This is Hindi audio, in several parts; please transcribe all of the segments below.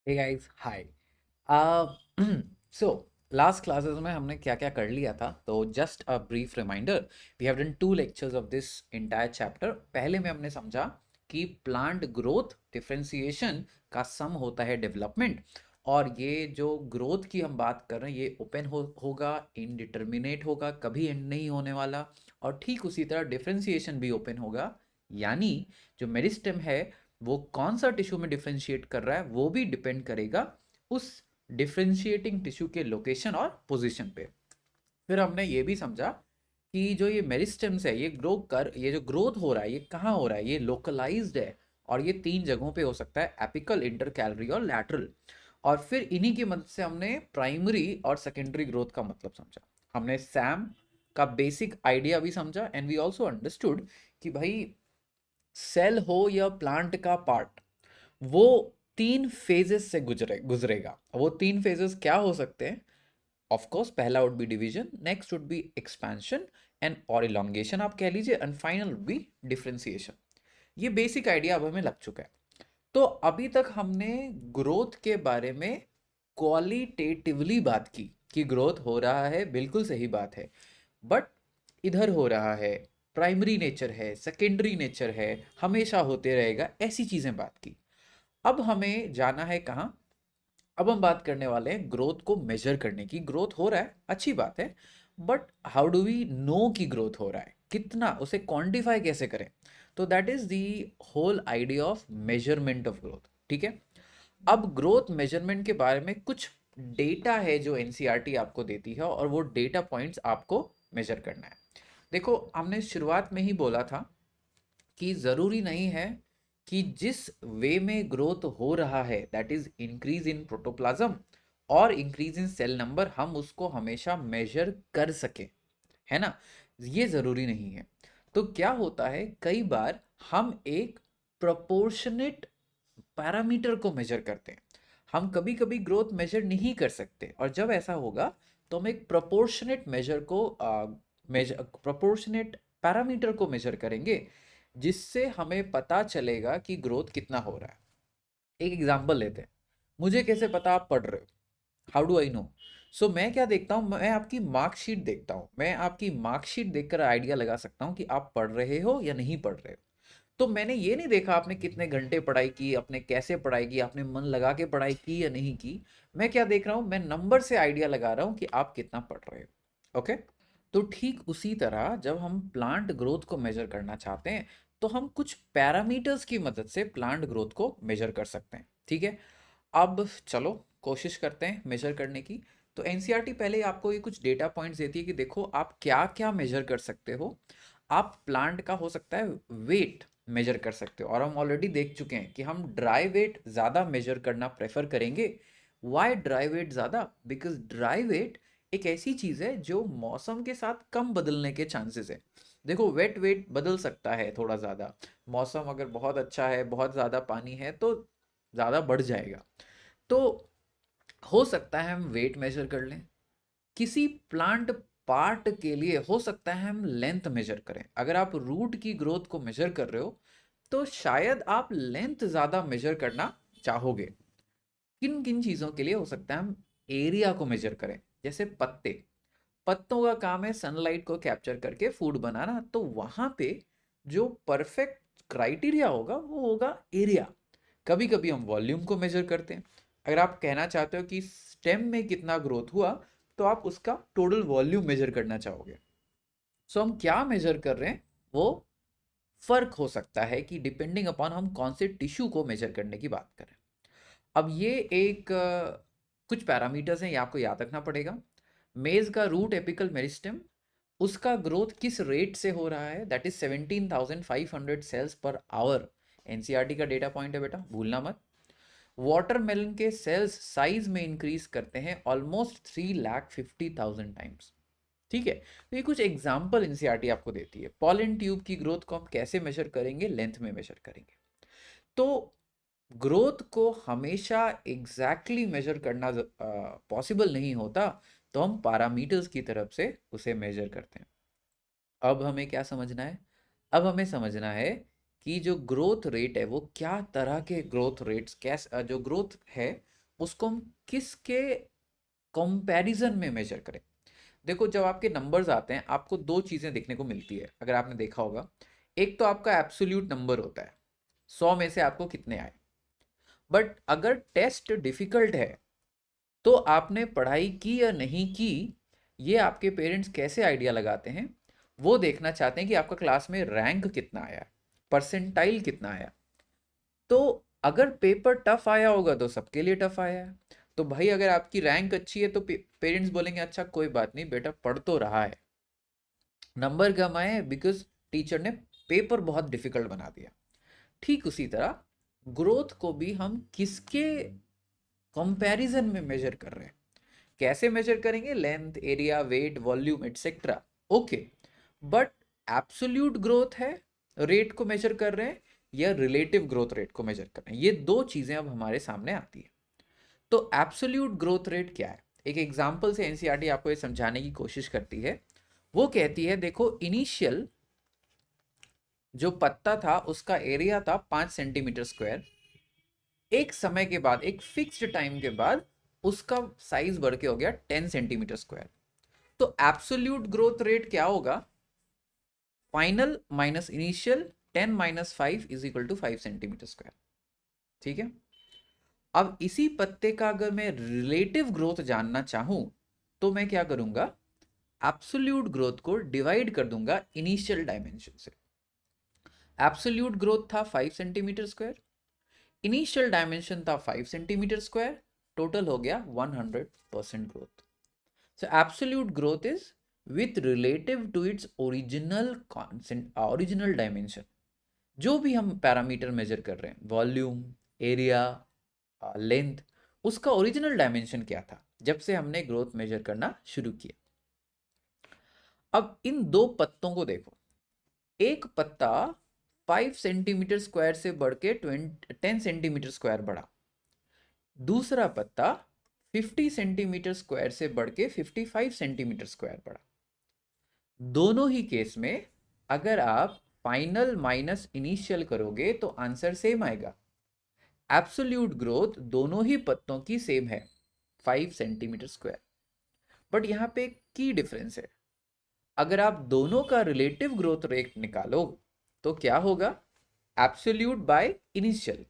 हे guys hi. So last classes में हमने क्या क्या कर लिया था, तो just a brief reminder. We have done 2 lectures of this entire chapter. पहले में हमने समझा कि प्लांट ग्रोथ डिफरेंशिएशन का सम होता है डेवलपमेंट, और ये जो ग्रोथ की हम बात कर रहे हैं ये ओपन होगा, इनडिटर्मिनेट होगा, कभी एंड नहीं होने वाला। और ठीक उसी तरह डिफरेंशिएशन भी ओपन होगा, यानी जो मेरिस्टेम है वो कौन सा टिश्यू में डिफरेंशिएट कर रहा है वो भी डिपेंड करेगा उस डिफरेंशिएटिंग टिश्यू के लोकेशन और पोजीशन पे। फिर हमने ये भी समझा कि जो ये मेरिस्टेम्स है ये जो ग्रोथ हो रहा है ये कहाँ हो रहा है, ये लोकलाइज्ड है, और ये 3 जगहों पे हो सकता है, एपिकल, इंटरकैलरी और लैटरल। और फिर इन्हीं की मदद से हमने प्राइमरी और सेकेंडरी ग्रोथ का मतलब समझा। हमने सैम का बेसिक आइडिया भी समझा, एंड वी ऑल्सो अंडरस्टूड कि भाई सेल हो या प्लांट का पार्ट, वो 3 फेजेस से गुजरेगा। वो 3 फेजेस क्या हो सकते हैं? ऑफ कोर्स पहला would be division, next would be expansion and और इलोंगेशन आप कह लीजिए, and final would be differentiation. ये बेसिक आइडिया अब हमें लग चुका है। तो अभी तक हमने ग्रोथ के बारे में क्वालिटेटिवली बात की कि ग्रोथ हो रहा है, बिल्कुल सही बात है, बट इधर हो रहा है, प्राइमरी नेचर है, सेकेंडरी नेचर है, हमेशा होते रहेगा, ऐसी चीजें बात की। अब हमें जाना है कहाँ? अब हम बात करने वाले हैं ग्रोथ को मेजर करने की। ग्रोथ हो रहा है, अच्छी बात है, but how do we know कि ग्रोथ हो रहा है, कितना, उसे क्वांटिफाई कैसे करें? तो that is the whole idea of measurement of growth. ठीक है। अब ग्रोथ मेजरमेंट के बारे में कुछ डेटा है जो एनसीईआरटी आपको देती है, और वो डेटा पॉइंट्स आपको मेजर करना है। देखो, हमने शुरुआत में ही बोला था कि ज़रूरी नहीं है कि जिस वे में ग्रोथ हो रहा है, that is increase in protoplasm और इंक्रीज इन सेल नंबर, हम उसको हमेशा मेजर कर सके, है ना? ये ज़रूरी नहीं है। तो क्या होता है, कई बार हम एक प्रोपोर्शनेट पैरामीटर को मेजर करते हैं। हम कभी कभी ग्रोथ मेजर नहीं कर सकते, और जब ऐसा होगा तो हम एक प्रोपोर्शनेट मेजर को मेजर प्रोपोर्शनेट पैरामीटर को मेजर करेंगे, जिससे हमें पता चलेगा कि ग्रोथ कितना हो रहा है। एक एग्जांपल लेते हैं। मुझे कैसे पता आप पढ़ रहे हो? How do I know? So मैं क्या देखता हूँ, मैं आपकी मार्कशीट देखता हूँ। मैं आपकी मार्कशीट देखकर आइडिया लगा सकता हूँ कि आप पढ़ रहे हो या नहीं पढ़ रहे हो। तो मैंने ये नहीं देखा आपने कितने घंटे पढ़ाई की, आपने कैसे पढ़ाई की, आपने मन लगा के पढ़ाई की या नहीं की। मैं क्या देख रहा हूँ, मैं नंबर से आइडिया लगा रहा हूँ कि आप कितना पढ़ रहे हो। ओके। तो ठीक उसी तरह जब हम प्लांट ग्रोथ को मेजर करना चाहते हैं, तो हम कुछ पैरामीटर्स की मदद से प्लांट ग्रोथ को मेजर कर सकते हैं। ठीक है। अब चलो कोशिश करते हैं मेजर करने की। तो एनसीईआरटी पहले ही आपको ये कुछ डेटा पॉइंट्स देती है कि देखो आप क्या क्या मेजर कर सकते हो। आप प्लांट का हो सकता है वेट मेजर कर सकते हो, और हम ऑलरेडी देख चुके हैं कि हम ड्राई वेट ज़्यादा मेजर करना प्रेफर करेंगे। वाई ड्राई वेट ज़्यादा? बिकॉज ड्राई वेट एक ऐसी चीज़ है जो मौसम के साथ कम बदलने के चांसेस है। देखो, वेट वेट बदल सकता है थोड़ा ज़्यादा, मौसम अगर बहुत अच्छा है, बहुत ज़्यादा पानी है तो ज़्यादा बढ़ जाएगा। तो हो सकता है हम वेट मेजर कर लें। किसी प्लांट पार्ट के लिए हो सकता है हम लेंथ मेजर करें। अगर आप रूट की ग्रोथ को मेजर कर रहे हो तो शायद आप लेंथ ज़्यादा मेजर करना चाहोगे। किन किन चीज़ों के लिए हो सकता है हम एरिया को मेजर करें? जैसे पत्ते, पत्तों का काम है सनलाइट को कैप्चर करके फूड बनाना, तो वहां पे जो परफेक्ट क्राइटेरिया होगा वो होगा एरिया। कभी कभी हम वॉल्यूम को मेजर करते हैं। अगर आप कहना चाहते हो कि स्टेम में कितना ग्रोथ हुआ, तो आप उसका टोटल वॉल्यूम मेजर करना चाहोगे। सो हम क्या मेजर कर रहे हैं वो फर्क हो सकता है कि डिपेंडिंग अपॉन हम कौन से टिश्यू को मेजर करने की बात करें। अब ये एक कुछ पैरामीटर्स हैं, ये आपको याद रखना पड़ेगा। मेज का रूट एपिकल मेरिस्टेम, उसका ग्रोथ किस रेट से हो रहा है, that is 17,500 cells per hour. NCERT का डेटा पॉइंट है बेटा, भूलना मत। वाटरमेलन के सेल्स साइज में इंक्रीज करते हैं ऑलमोस्ट 3,50,000 टाइम्स। ठीक है। तो ये कुछ एग्जाम्पल एनसीईआरटी आपको देती है। पॉलन ट्यूब की ग्रोथ को हम कैसे मेजर करेंगे? लेंथ में मेजर करेंगे। तो ग्रोथ को हमेशा एग्जैक्टली मेजर करना पॉसिबल नहीं होता, तो हम पैरामीटर्स की तरफ से उसे मेजर करते हैं। अब हमें क्या समझना है? अब हमें समझना है कि जो ग्रोथ रेट है वो क्या तरह के ग्रोथ रेट्स, कैसे जो ग्रोथ है उसको हम किसके कंपैरिजन में मेजर करें। देखो जब आपके नंबर्स आते हैं आपको दो चीजें देखने को मिलती है, अगर आपने देखा होगा। एक तो आपका एब्सोल्यूट नंबर होता है, 100 में से आपको कितने आए। बट अगर टेस्ट डिफिकल्ट है तो आपने पढ़ाई की या नहीं की, ये आपके पेरेंट्स कैसे आइडिया लगाते हैं, वो देखना चाहते हैं कि आपका क्लास में रैंक कितना आया, परसेंटाइल कितना आया। तो अगर पेपर टफ आया होगा तो सबके लिए टफ आया है। तो भाई अगर आपकी रैंक अच्छी है तो पेरेंट्स बोलेंगे अच्छा कोई बात नहीं बेटा पढ़ तो रहा है, नंबर कम आए बिकॉज टीचर ने पेपर बहुत डिफिकल्ट बना दिया। ठीक उसी तरह ग्रोथ को भी हम किसके कंपैरिजन में मेजर कर रहे हैं, कैसे मेजर करेंगे, length, area, weight, volume etcetera. Okay, but absolute growth है रेट को मेजर कर रहे हैं या रिलेटिव ग्रोथ रेट को मेजर कर रहे हैं, ये दो चीजें अब हमारे सामने आती है। तो एब्सोल्यूट ग्रोथ रेट क्या है, एक एग्जांपल से एनसीईआरटी आपको ये समझाने की कोशिश करती है। वो कहती है देखो इनिशियल जो पत्ता था उसका एरिया था 5 सेंटीमीटर स्क्वायर, एक समय के बाद एक फिक्स्ड टाइम के बाद उसका साइज बढ़ के हो गया 10 सेंटीमीटर स्क्वायर। तो एब्सोल्यूट ग्रोथ रेट क्या होगा, final minus initial, 10 - 5 = 5 centimetre square. ठीक है। अब इसी पत्ते का अगर मैं रिलेटिव ग्रोथ जानना चाहूं तो मैं क्या करूंगा, एब्सोल्यूट ग्रोथ को डिवाइड कर दूंगा इनिशियल डायमेंशन से। एब्सोल्यूट ग्रोथ था 5 सेंटीमीटर स्क्वायर, इनिशियल डायमेंशन था 5 सेंटीमीटर स्क्वायर, टोटल हो गया 100% growth. So absolute growth is with relative to its original original dimension. जो भी हम पैरामीटर मेजर कर रहे हैं, वॉल्यूम, एरिया, लेंथ, उसका ओरिजिनल डायमेंशन क्या था जब से हमने ग्रोथ मेजर करना शुरू किया। अब इन दो पत्तों को देखो, एक पत्ता 5 सेंटीमीटर स्क्वायर से बढ़ के 10 सेंटीमीटर स्क्वायर बढ़ा, दूसरा पत्ता 50 सेंटीमीटर स्क्वायर से बढ़ के 55 सेंटीमीटर स्क्वायर बढ़ा। दोनों ही केस में अगर आप फाइनल माइनस इनिशियल करोगे तो आंसर सेम आएगा। एब्सोल्यूट ग्रोथ दोनों ही पत्तों की सेम है, 5 सेंटीमीटर स्क्वायर। बट यहां पे की डिफरेंस है, अगर आप दोनों का रिलेटिव ग्रोथ रेट निकालो तो क्या होगा, absolute by initial.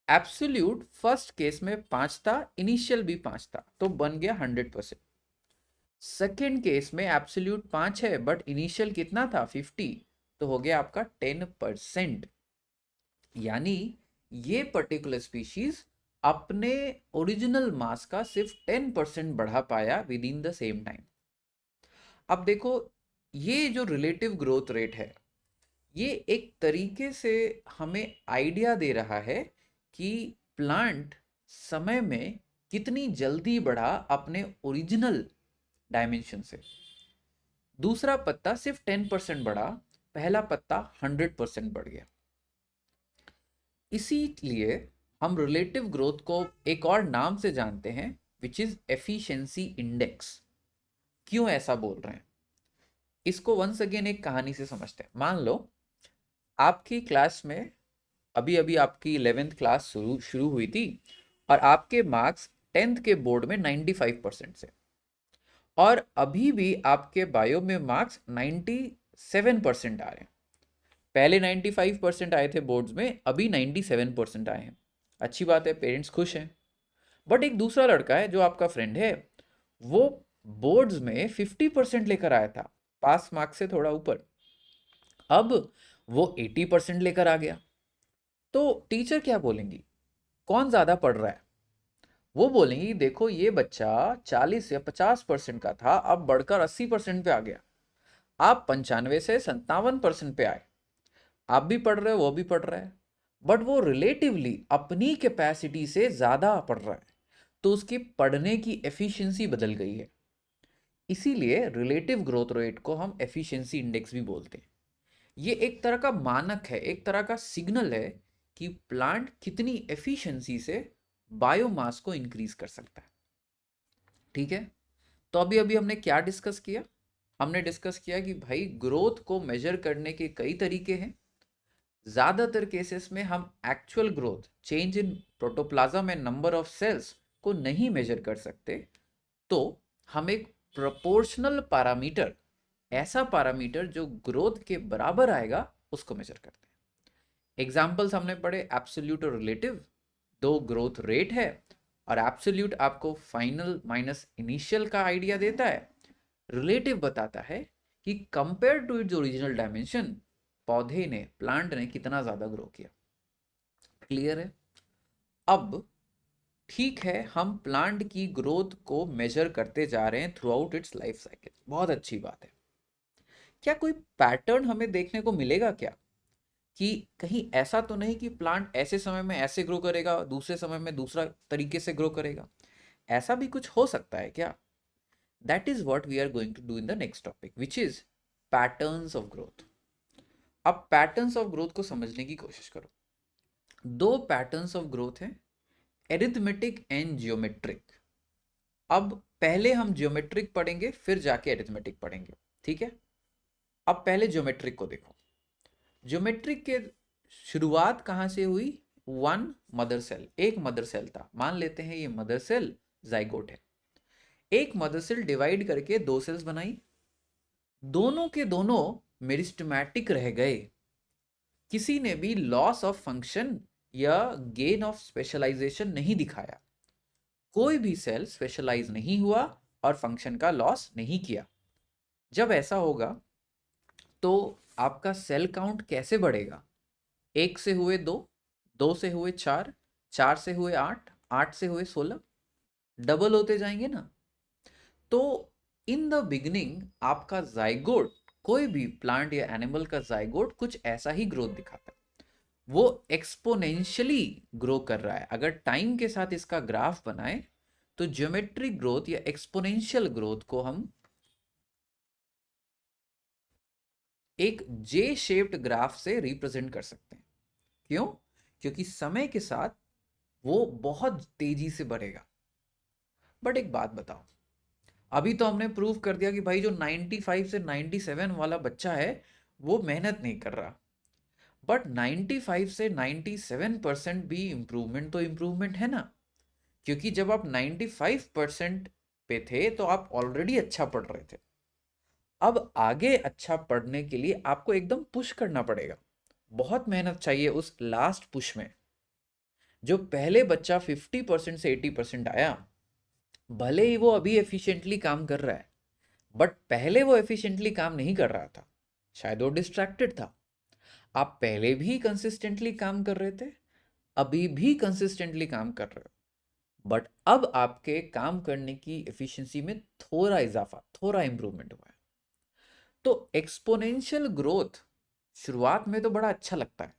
Absolute first case में 5 था, इनिशियल भी 5 था, तो बन गया 100%। सेकेंड केस में एब्सोल्यूट 5 है बट इनिशियल कितना था 50, तो हो गया आपका 10%। यानी ये पर्टिकुलर स्पीशीज अपने ओरिजिनल मास का सिर्फ 10% बढ़ा पाया with in the same time. अब देखो ये जो रिलेटिव ग्रोथ रेट है ये एक तरीके से हमें आइडिया दे रहा है कि प्लांट समय में कितनी जल्दी बढ़ा अपने ओरिजिनल डायमेंशन से। दूसरा पत्ता सिर्फ 10% बढ़ा, पहला पत्ता 100% बढ़ गया। इसीलिए हम रिलेटिव ग्रोथ को एक और नाम से जानते हैं विच इज एफिशिएंसी इंडेक्स। क्यों ऐसा बोल रहे हैं, इसको वंस अगेन एक कहानी से समझते हैं। मान लो आपकी क्लास में अभी अभी आपकी 11th क्लास शुरू शुरू हुई थी और आपके मार्क्स 10th के बोर्ड में 95% से, और अभी भी आपके बायो में मार्क्स 97% आ रहे हैं। पहले 95% आए थे बोर्ड्स में, अभी 97% आए हैं। अच्छी बात है, पेरेंट्स खुश हैं। बट एक दूसरा लड़का है जो आपका फ्रेंड है, वो बोर्ड्स में 50% लेकर आया था, पास मार्क्स से थोड़ा ऊपर, अब वो 80% लेकर आ गया। तो टीचर क्या बोलेंगी, कौन ज़्यादा पढ़ रहा है? वो बोलेंगी देखो ये बच्चा 40 या 50% का था, अब बढ़कर 80% पे आ गया। आप 95 से 57% पे आए, आप भी पढ़ रहे हो वो भी पढ़ रहा है, बट वो रिलेटिवली अपनी कैपेसिटी से ज़्यादा पढ़ रहा है, तो उसकी पढ़ने की एफिशिएंसी बदल गई है। इसीलिए रिलेटिव ग्रोथ रेट को हम एफिशिएंसी इंडेक्स भी बोलते हैं। ये एक तरह का मानक है, एक तरह का सिग्नल है कि प्लांट कितनी एफिशिएंसी से बायोमास को इंक्रीज कर सकता है। ठीक है। तो अभी अभी हमने क्या डिस्कस किया, हमने डिस्कस किया कि भाई ग्रोथ को मेजर करने के कई तरीके हैं। ज़्यादातर केसेस में हम actual growth, change in protoplasm and number of cells को नहीं मेजर कर सकते, तो हम एक प्रोपोर्शनल पैरामीटर, ऐसा पैरामीटर जो ग्रोथ के बराबर आएगा, उसको मेजर करते हैं। एग्जाम्पल्स हमने पढ़े एब्सोल्यूट और रिलेटिव, दो ग्रोथ रेट है, और एब्सोल्यूट आपको फाइनल माइनस इनिशियल का आइडिया देता है, रिलेटिव बताता है कि compare to its original dimension पौधे ने, प्लांट ने कितना ज्यादा ग्रो किया। क्लियर है? अब ठीक है, हम प्लांट की ग्रोथ को मेजर करते जा रहे हैं through out it's life cycle, बहुत अच्छी बात है। क्या कोई पैटर्न हमें देखने को मिलेगा क्या, कि कहीं ऐसा तो नहीं कि प्लांट ऐसे समय में ऐसे ग्रो करेगा, दूसरे समय में दूसरा तरीके से ग्रो करेगा? ऐसा भी कुछ हो सकता है क्या? That is what we are going to do in the next topic, which is patterns of growth. अब पैटर्न्स ऑफ ग्रोथ को समझने की कोशिश करो। दो पैटर्न्स ऑफ ग्रोथ हैं, एरिथमेटिक एंड जियोमेट्रिक। अब पहले हम जियोमेट्रिक पढ़ेंगे, फिर जाके एरिथमेटिक पढ़ेंगे, ठीक है? अब पहले ज्योमेट्रिक को देखो। ज्योमेट्रिक के शुरुआत कहां से हुई? वन मदर सेल, एक मदर सेल था, मान लेते हैं ये मदर सेल जाइगोट है। एक मदर सेल डिवाइड करके दो सेल्स बनाई, दोनों के दोनों मेरिस्टेमेटिक रह गए, किसी ने भी लॉस ऑफ फंक्शन या गेन ऑफ स्पेशलाइजेशन नहीं दिखाया, कोई भी सेल स्पेशलाइज नहीं हुआ और फंक्शन का लॉस नहीं किया। जब ऐसा होगा तो आपका सेल काउंट कैसे बढ़ेगा? एक से हुए दो, दो से हुए चार, चार से हुए आठ, आठ से हुए 16, डबल होते जाएंगे ना। तो इन द बिगिनिंग आपका जाइगोट, कोई भी प्लांट या एनिमल का जाइगोट कुछ ऐसा ही ग्रोथ दिखाता है, वो एक्सपोनेंशियली ग्रो कर रहा है। अगर टाइम के साथ इसका ग्राफ बनाए तो ज्योमेट्रिक ग्रोथ या एक्सपोनेंशियल ग्रोथ को हम एक जे शेप्ड ग्राफ से रिप्रेजेंट कर सकते हैं। क्यों? क्योंकि समय के साथ वो बहुत तेजी से बढ़ेगा। बट एक बात बताओ, अभी तो हमने प्रूव कर दिया कि भाई जो 95 से 97 वाला बच्चा है वो मेहनत नहीं कर रहा, बट 95 से 97% भी इम्प्रूवमेंट तो इम्प्रूवमेंट है ना। क्योंकि जब आप 95% पे थे तो आप ऑलरेडी अच्छा पढ़ रहे थे। अब आगे अच्छा पढ़ने के लिए आपको एकदम पुश करना पड़ेगा, बहुत मेहनत चाहिए उस लास्ट पुश में। जो पहले बच्चा 50% से 80% आया, भले ही वो अभी एफिशिएंटली काम कर रहा है, बट पहले वो एफिशिएंटली काम नहीं कर रहा था, शायद वो डिस्ट्रैक्टेड था। आप पहले भी कंसिस्टेंटली काम कर रहे थे, अभी भी कंसिस्टेंटली काम कर रहे हो, बट अब आपके काम करने की एफिशिएंसी में थोड़ा इजाफा, थोड़ा इंप्रूवमेंट हुआ है। तो एक्सपोनेंशियल ग्रोथ शुरुआत में तो बड़ा अच्छा लगता है,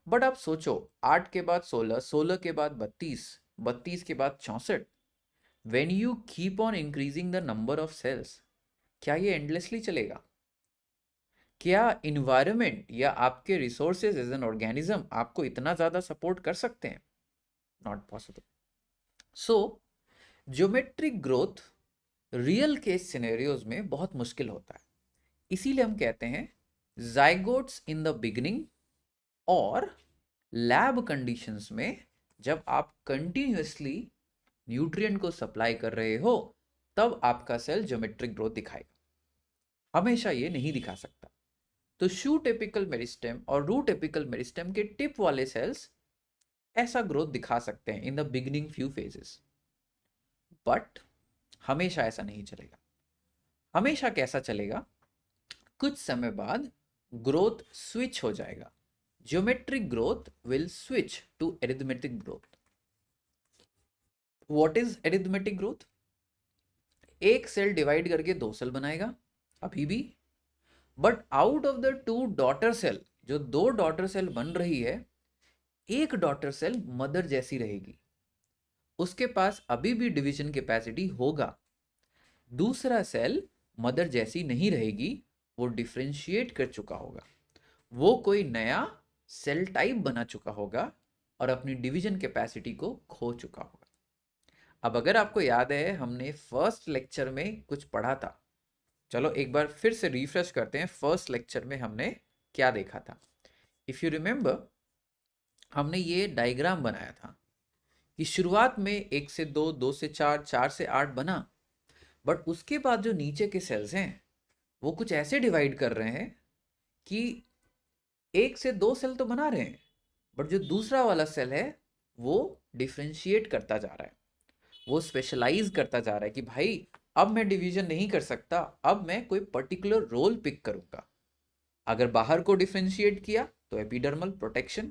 बट आप सोचो 8 के बाद 16, 16 के बाद 32, 32 के बाद 64, when you keep on increasing the number of cells, क्या ये एंडलेसली चलेगा? क्या इन्वायरमेंट या आपके रिसोर्सेज एज एन ऑर्गेनिज्म आपको इतना ज़्यादा सपोर्ट कर सकते हैं? Not possible. So geometric growth real case scenarios में बहुत मुश्किल होता है। इसीलिए हम कहते हैं जाइगोट्स इन द बिगिनिंग, और लैब कंडीशंस में जब आप कंटिन्यूअसली न्यूट्रिएंट को सप्लाई कर रहे हो, तब आपका सेल ज्योमेट्रिक ग्रोथ दिखाएगा, हमेशा ये नहीं दिखा सकता। तो शूट एपिकल मेरिस्टेम और रूट एपिकल मेरिस्टेम के टिप वाले सेल्स ऐसा ग्रोथ दिखा सकते हैं in the beginning few phases, but हमेशा ऐसा नहीं चलेगा। हमेशा कैसा चलेगा? कुछ समय बाद ग्रोथ स्विच हो जाएगा, geometric growth will switch to arithmetic growth. What is arithmetic growth? एक सेल डिवाइड करके दो सेल बनाएगा अभी भी, but out of the two daughter cell, जो दो डॉटर सेल बन रही है, एक डॉटर सेल मदर जैसी रहेगी, उसके पास अभी भी डिवीजन कैपेसिटी होगा। दूसरा सेल मदर जैसी नहीं रहेगी, वो डिफरेंशिएट कर चुका होगा, वो कोई नया सेल टाइप बना चुका होगा और अपनी डिवीजन कैपेसिटी को खो चुका होगा। अब अगर आपको याद है, हमने फर्स्ट लेक्चर में कुछ पढ़ा था, चलो एक बार फिर से रिफ्रेश करते हैं। फर्स्ट लेक्चर में हमने क्या देखा था? इफ यू रिमेंबर, हमने ये डायग्राम बनाया था कि शुरुआत में 1 से 2, 2 से 4, 4 से 8 बना, बट उसके बाद जो नीचे के सेल्स हैं वो कुछ ऐसे डिवाइड कर रहे हैं कि 1 से 2 सेल तो बना रहे हैं, बट जो दूसरा वाला सेल है वो डिफ्रेंशिएट करता जा रहा है, वो स्पेशलाइज करता जा रहा है कि भाई अब मैं डिवीजन नहीं कर सकता, अब मैं कोई पर्टिकुलर रोल पिक करूंगा। अगर बाहर को डिफ्रेंशिएट किया तो एपिडर्मल प्रोटेक्शन,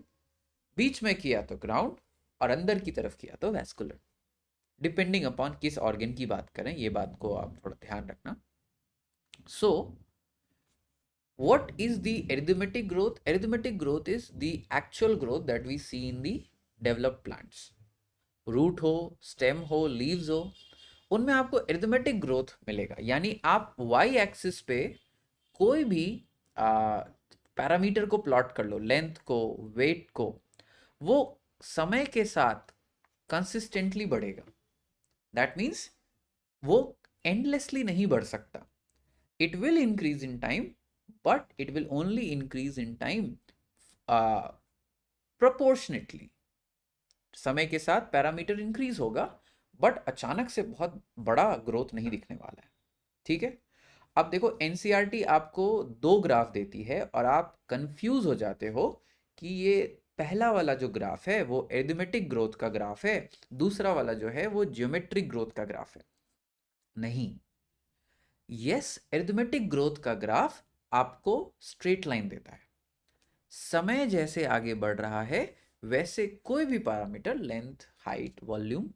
बीच में किया तो ग्राउंड, और अंदर की तरफ किया तो वैस्कुलर, डिपेंडिंग अपॉन किस ऑर्गन की बात करें, ये बात को आप थोड़ा ध्यान रखना। सो what is the arithmetic growth? Arithmetic growth is the actual growth that we see in the developed plants. Root हो, स्टेम हो, लीव्स हो, उनमें आपको arithmetic ग्रोथ मिलेगा। यानी आप वाई एक्सिस पे कोई भी पैरामीटर को प्लॉट कर लो, लेंथ को, वेट को, वो समय के साथ कंसिस्टेंटली बढ़ेगा। दैट मीन्स वो एंडलेसली नहीं बढ़ सकता। It will increase in time, but it will only increase in time proportionately। समय के साथ पैरामीटर इंक्रीज होगा, बट अचानक से बहुत बड़ा ग्रोथ नहीं दिखने वाला है। ठीक है, अब देखो एनसीईआरटी आपको 2 ग्राफ देती है और आप कंफ्यूज हो जाते हो कि ये पहला वाला जो ग्राफ है वो एरिथमेटिक ग्रोथ का ग्राफ है, दूसरा वाला जो है वो ज्योमेट्रिक ग्रोथ का ग्राफ है। नहीं, यस, एरिथमेटिक ग्रोथ का ग्राफ आपको स्ट्रेट लाइन देता है। समय जैसे आगे बढ़ रहा है वैसे कोई भी पैरामीटर, लेंथ, हाइट, वॉल्यूम,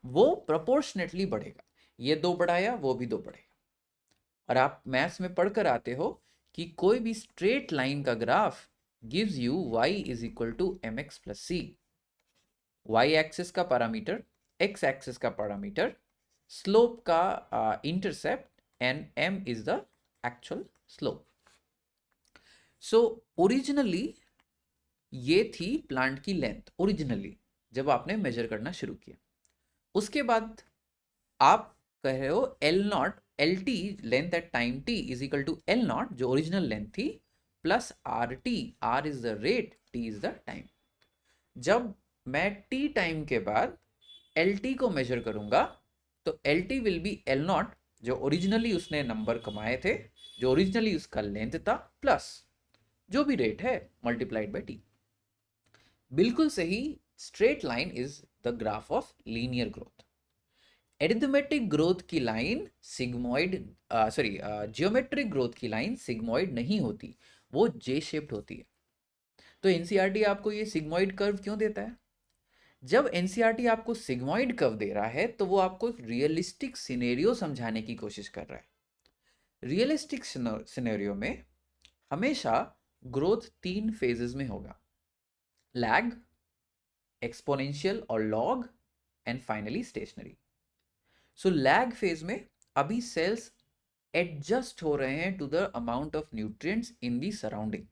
वो प्रोपोर्शनेटली बढ़ेगा। ये 2 बढ़ाया, वो भी 2 बढ़ेगा। और आप मैथ्स में पढ़कर आते हो कि कोई भी स्ट्रेट लाइन का graph gives you y is equal to mx plus C. Y axis का पैरामीटर, x एक्सिस का पैरामीटर, स्लोप का intercept, and m is the actual slope. So originally ये थी प्लांट की लेंथ, ओरिजिनली जब आपने मेजर करना शुरू किया। उसके बाद आप कह रहे हो L naught, L T, length at time T is equal to L naught जो ओरिजिनल लेंथ थी, plus R T, R is the rate, T is the time. जब मैं टी टाइम के बाद एल टी को मेजर करूंगा तो L T will be L naught जो ओरिजिनली उसने नंबर कमाए थे, जो ओरिजिनली उसका लेंथ था, प्लस जो भी रेट है मल्टीप्लाइड बाई टी। बिल्कुल सही, straight line is the graph of linear growth. Arithmetic growth की लाइन सिग्मोइड, जियोमेट्रिक ग्रोथ की लाइन सिग्मोइड नहीं होती, वो जे शेप्ड होती है। तो एनसीईआरटी आपको ये सिग्मोइड कर्व क्यों देता है? जब एनसीईआरटी आपको सिग्मोइड कर्व दे रहा है तो वो आपको रियलिस्टिक सिनेरियो समझाने की कोशिश कर रहा है। रियलिस्टिक सिनेरियो में हमेशा ग्रोथ 3 फेजेस में होगा, लैग, एक्सपोनेंशियल और log, and finally stationary. So lag phase में अभी सेल्स एडजस्ट हो रहे हैं to the amount of nutrients in the surrounding.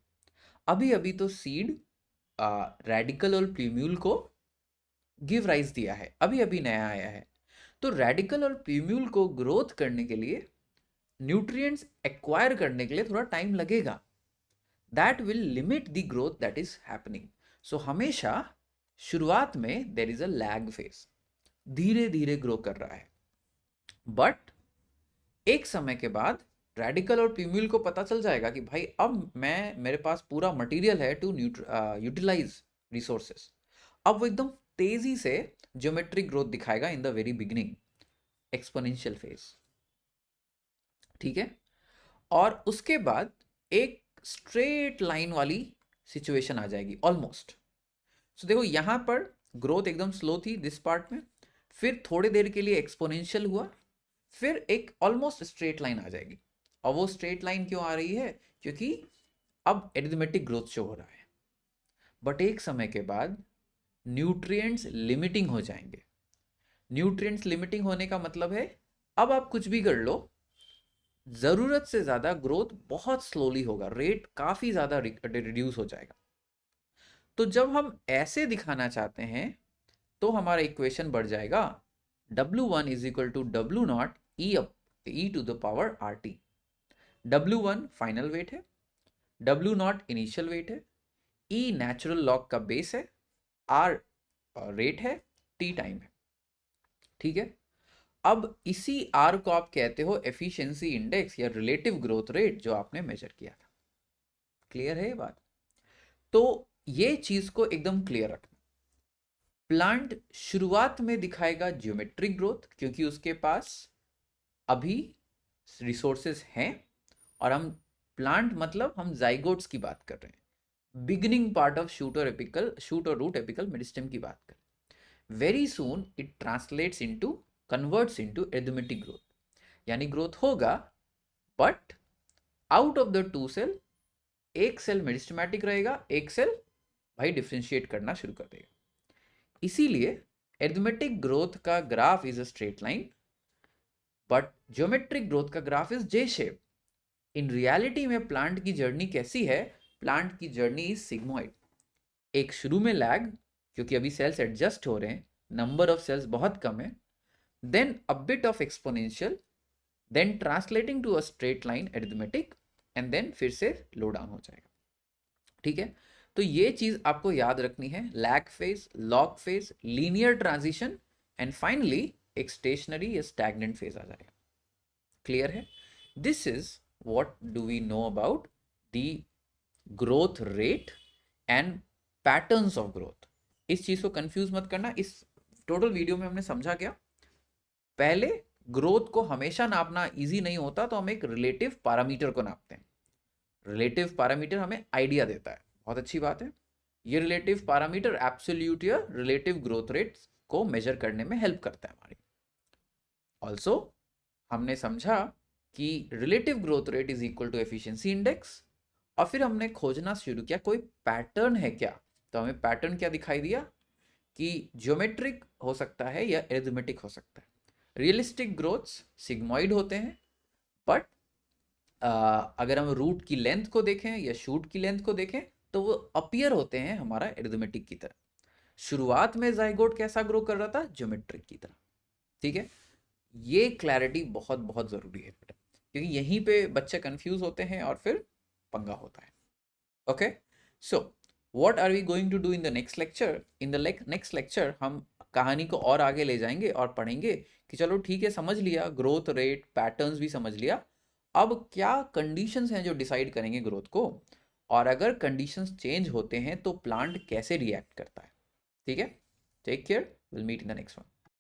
अभी अभी तो सीड रेडिकल और प्यूम्यूल को गिव राइज दिया है, अभी अभी नया आया है। तो रेडिकल और प्यूम्यूल को ग्रोथ करने के लिए, न्यूट्रिएंट्स एक्वायर करने के लिए थोड़ा टाइम लगेगा। That will limit the growth that is happening. So हमेशा शुरुआत में there is a lag phase, धीरे धीरे ग्रो कर रहा है, बट एक समय के बाद रेडिकल और प्यूम्यूल को पता चल जाएगा कि भाई अब मेरे पास पूरा मटेरियल है टू यूटिलाइज रिसोर्सेस। अब वो एकदम तेजी से ज्योमेट्रिक ग्रोथ दिखाएगा in the very beginning, exponential phase. ठीक है, और उसके बाद एक स्ट्रेट लाइन वाली सिचुएशन आ जाएगी ऑलमोस्ट। सो देखो यहां पर ग्रोथ एकदम स्लो थी दिस पार्ट में, फिर थोड़ी देर के लिए एक्सपोनेंशियल हुआ, फिर एक ऑलमोस्ट स्ट्रेट लाइन आ जाएगी। और वो स्ट्रेट लाइन क्यों आ रही है? क्योंकि अब एरिथमेटिक ग्रोथ शो हो रहा है। बट एक समय के बाद न्यूट्रिएंट्स लिमिटिंग हो जाएंगे। न्यूट्रिएंट्स लिमिटिंग होने का मतलब है अब आप कुछ भी कर लो, जरूरत से ज्यादा ग्रोथ बहुत स्लोली होगा, रेट काफी ज्यादा रिड्यूस हो जाएगा। तो जब हम ऐसे दिखाना चाहते हैं तो हमारा इक्वेशन बढ़ जाएगा W1 is equal to W naught E to the power R T. W1 final weight है, W0 इनिशियल वेट है, ई नेचुरल लॉग का बेस है, आर रेट है, टी टाइम है, ठीक है। अब इसी आर को आप कहते हो एफिशिएंसी इंडेक्स या रिलेटिव ग्रोथ रेट जो आपने मेजर किया था। क्लियर है ये बात? तो ये चीज को एकदम क्लियर रखना। प्लांट शुरुआत में दिखाएगा ज्योमेट्रिक ग्रोथ क्योंकि उसके पास अभी रिसोर्सेस हैं, और हम प्लांट मतलब हम जाइगोट्स की बात कर रहे हैं, बिगिनिंग पार्ट ऑफ शूट और रूट एपिकल मेरिस्टेम की बात कर रहे हैं। Very soon it translates into converts into arithmetic growth, यानी ग्रोथ होगा, but out of the two cell एक सेल मेरिस्टेमेटिक रहेगा, एक सेल भाई डिफ्रेंशिएट करना शुरू कर देगा। इसीलिए एडोमेटिक ग्रोथ का graph is a straight line, but geometric growth का graph is J shape. In reality में प्लांट की जर्नी कैसी है? प्लांट की जर्नी इज सिग्मोइड। एक शुरू में लैग क्योंकि अभी सेल्स एडजस्ट हो रहे हैं, नंबर ऑफ सेल्स बहुत कम है, then a bit of exponential, then translating to a straight line arithmetic, and then फिर से लो डाउन हो जाएगा, ठीक है। तो ये चीज आपको याद रखनी है, lag phase, log phase, linear transition, and finally एक स्टेशनरी या स्टैग्नेंट फेज आ जाएगा। क्लियर है? This is what do we know about the growth rate and patterns of growth. इस चीज को कंफ्यूज मत करना। इस टोटल वीडियो में हमने समझा क्या? पहले ग्रोथ को हमेशा नापना इजी नहीं होता, तो हम एक रिलेटिव पैरामीटर को नापते हैं। रिलेटिव पैरामीटर हमें आइडिया देता है, बहुत अच्छी बात है। ये रिलेटिव पैरामीटर एब्सोल्यूट या रिलेटिव ग्रोथ रेट को मेजर करने में हेल्प करता है हमारी। ऑल्सो हमने समझा कि relative growth rate is equal to efficiency index, और फिर हमने खोजना शुरू किया कोई पैटर्न है क्या। तो हमें पैटर्न क्या दिखाई दिया कि ज्योमेट्रिक हो सकता है या एरिथमेटिक हो सकता है। रियलिस्टिक ग्रोथ्स सिग्मोइड होते हैं, बट अगर हम रूट की लेंथ को देखें या शूट की लेंथ को देखें तो वो अपीयर होते हैं हमारा एरिथमेटिक की तरह। शुरुआत में जाइगोट कैसा ग्रो कर रहा था? ज्योमेट्रिक की तरह, ठीक है। ये क्लैरिटी बहुत बहुत जरूरी है बेटा, क्योंकि यहीं पे बच्चे कंफ्यूज होते हैं और फिर पंगा होता है। Okay, so what are we going to do in the next lecture? In the next lecture हम कहानी को और आगे ले जाएंगे और पढ़ेंगे कि चलो ठीक है, समझ लिया ग्रोथ रेट, पैटर्न्स भी समझ लिया, अब क्या कंडीशंस हैं जो डिसाइड करेंगे ग्रोथ को, और अगर कंडीशंस चेंज होते हैं तो प्लांट कैसे रिएक्ट करता है। ठीक है, take care, will meet in the next one.